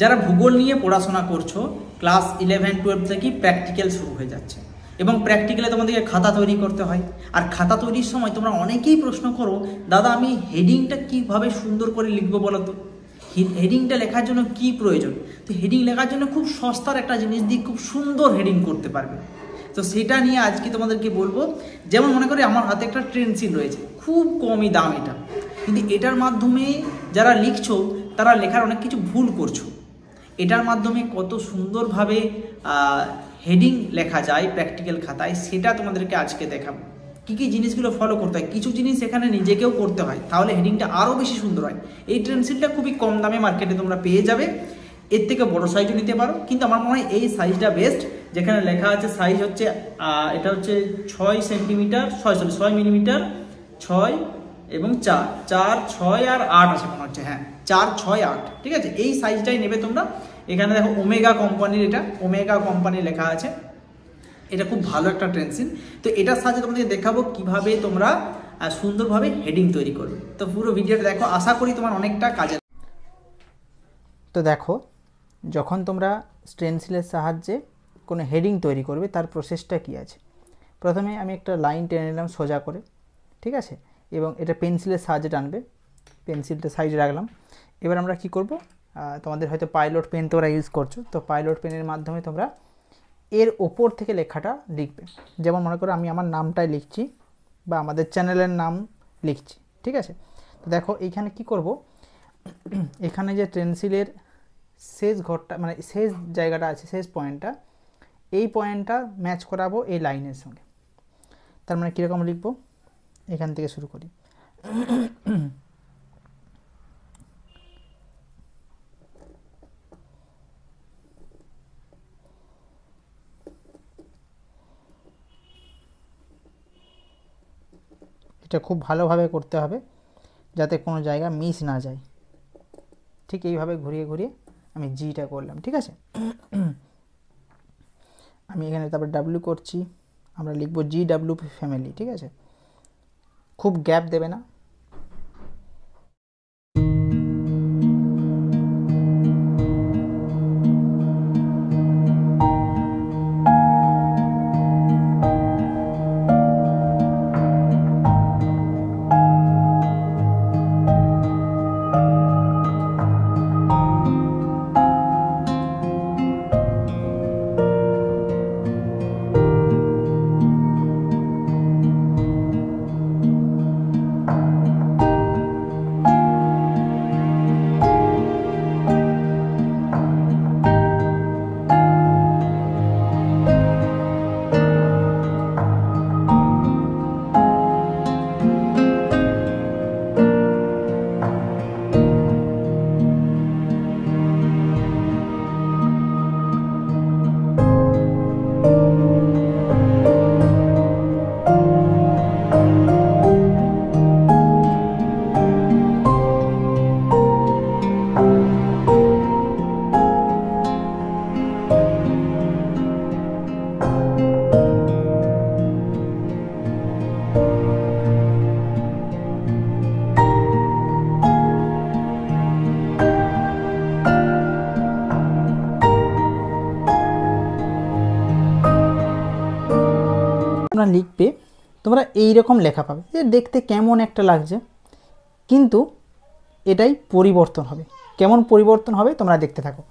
যারা ভূগোল নিয়ে পড়াশোনা করছো ক্লাস 11-12 থেকেই প্র্যাকটিক্যাল শুরু হয়ে যাচ্ছে এবং প্র্যাকটিক্যালে তোমাদেরকে খাতা তৈরি করতে হয়। আর খাতা তৈরির সময় তোমরা অনেকেই প্রশ্ন করো, দাদা আমি হেডিংটা কীভাবে সুন্দর করে লিখবো বলো তো, হেডিংটা লেখার জন্য কি প্রয়োজন? তো হেডিং লেখার জন্য খুব সস্তার একটা জিনিস দিয়ে খুব সুন্দর হেডিং করতে পারবে। তো সেটা নিয়ে আজকে তোমাদেরকে বলবো। যেমন মনে করি আমার হাতে একটা ট্রেনসিল রয়েছে, খুব কমই দাম এটা, কিন্তু এটার মাধ্যমে যারা লিখছো তারা লেখার অনেক কিছু ভুল করছো। এটার মাধ্যমে কত সুন্দরভাবে হেডিং লেখা যায় প্র্যাকটিক্যাল খাতায়, সেটা তোমাদেরকে আজকে দেখাবো। কী কী জিনিসগুলো ফলো করতে হয়, কিছু জিনিস এখানে নিজেকেও করতে হয়, তাহলে হেডিংটা আরও বেশি সুন্দর হয়। এই ট্রেনসিলটা খুবই কম দামে মার্কেটে তোমরা পেয়ে যাবে, এর থেকে বড় সাইজও নিতে পারো, কিন্তু আমার মনে হয় এই সাইজটা বেস্ট। যেখানে লেখা আছে সাইজ হচ্ছে এটা হচ্ছে 6 মিলিমিটার 6 এবং 4, 6 আর 8 আছে মনে হচ্ছে, হ্যাঁ 4, 6, 8, ঠিক আছে, এই সাইজটাই নেবে তোমরা। এখানে দেখো ওমেগা কোম্পানির, এটা ওমেগা কোম্পানি লেখা আছে, এটা খুব ভালো একটা ট্রেনসিল। তো এটার সাহায্যে তোমাদের দেখাবো কিভাবে তোমরা সুন্দরভাবে হেডিং তৈরি করবে। তো পুরো ভিডিওটা দেখো, আশা করি তোমার অনেকটা কাজে। তো দেখো, যখন তোমরা স্টেনসিলের সাহায্যে কোনো হেডিং তৈরি করবে তার প্রসেসটা কী আছে। প্রথমে আমি একটা লাইন টেনে নিলাম সোজা করে, ঠিক আছে, এবং এটা পেন্সিলের সাহায্যে টানবে, পেন্সিলটা সাইডে রাখলাম। এবার আমরা কি করব, তোমাদের হয়তো পাইলট পেন তোমরা ইউজ করছো, তো পাইলট পেনের মাধ্যমে তোমরা এর ওপর থেকে লেখাটা লিখবে। যেমন মনে করো আমি আমার নামটাই লিখছি বা আমাদের চ্যানেলের নাম লিখছি, ঠিক আছে। তো দেখো এইখানে কি করব, এখানে যে ট্রেনসিলের শেষ ঘরটা মানে শেষ জায়গাটা আছে, শেষ পয়েন্টটা, এই পয়েন্টটা ম্যাচ করাবো এই লাইনের সঙ্গে। তার মানে কীরকম লিখবো, এখান থেকে শুরু করি। এটা খুব ভালোভাবে করতে হবে যাতে কোনো জায়গা মিস না যায়। ঠিক এইভাবে ঘুরিয়ে ঘুরিয়ে আমি জিটা করলাম, ঠিক আছে। আমি এখানে তারপর ডাব্লিউ করছি, আমরা লিখবো GW ফ্যামিলি, ঠিক আছে, খুব গ্যাপ দেবে না। তোমরা লিখবে, তোমরা এই রকম লেখা পাবে, যে দেখতে কেমন একটা লাগছে, কিন্তু এটাই পরিবর্তন হবে। কেমন পরিবর্তন হবে তোমরা দেখতে থাকো।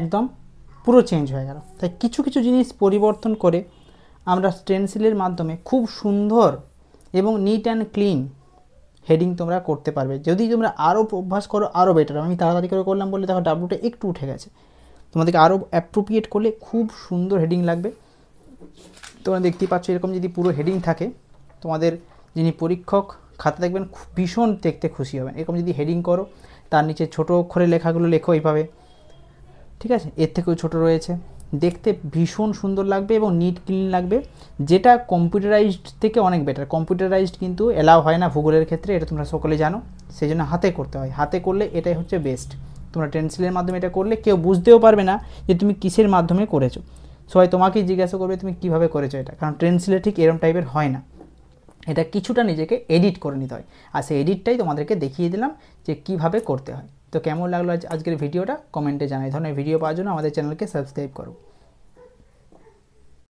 একদম পুরো চেঞ্জ হয়ে গেল। তাই কিছু কিছু জিনিস পরিবর্তন করে আমরা স্টেনসিলের মাধ্যমে খুব সুন্দর এবং নিট অ্যান্ড ক্লিন হেডিং তোমরা করতে পারবে। যদি তোমরা আরও অভ্যাস করো আরও বেটার। আমি তাড়াতাড়ি করে করলাম বলে দেখো ডাব্লুটা একটু উঠে গেছে, তোমাদেরকে আরও অ্যাপ্রোপ্রিয়েট করলে খুব সুন্দর হেডিং লাগবে। তোমরা দেখতেই পাচ্ছ এরকম যদি পুরো হেডিং থাকে, তোমাদের যিনি পরীক্ষক খাতা দেখবেন ভীষণ দেখতে খুশি হবেন। এরকম যদি হেডিং করো, তার নিচে ছোটো অক্ষরে লেখাগুলো লেখো এইভাবে, ঠিক আছে, এর থেকেও ছোটো রয়েছে, দেখতে ভীষণ সুন্দর লাগবে এবং নিট ক্লিন লাগবে, যেটা কম্পিউটারাইজড থেকে অনেক বেটার। কম্পিউটারাইজড কিন্তু এলাও হয় না ভূগোলের ক্ষেত্রে, এটা তোমরা সকলে জানো, সেই জন্য হাতে করতে হয়। হাতে করলে এটাই হচ্ছে বেস্ট। তোমরা টেন্সিলের মাধ্যমে এটা করলে কেউ বুঝতেও পারবে না যে তুমি কিসের মাধ্যমে করেছো। সবাই তোমাকেই জিজ্ঞাসা করবে তুমি কিভাবে করেছো এটা, কারণ টেন্সিলে ঠিক এরম টাইপের হয় না, এটা কিছুটা নিজেকে এডিট করে নিতে হয়। আর সেই এডিটটাই তোমাদেরকে দেখিয়ে দিলাম যে কিভাবে করতে হয়। তো কেমন লাগলো আজকের ভিডিওটা কমেন্টে জানাই। ধরনের ভিডিও পাওয়ার জন্য আমাদের চ্যানেলকে সাবস্ক্রাইব করো।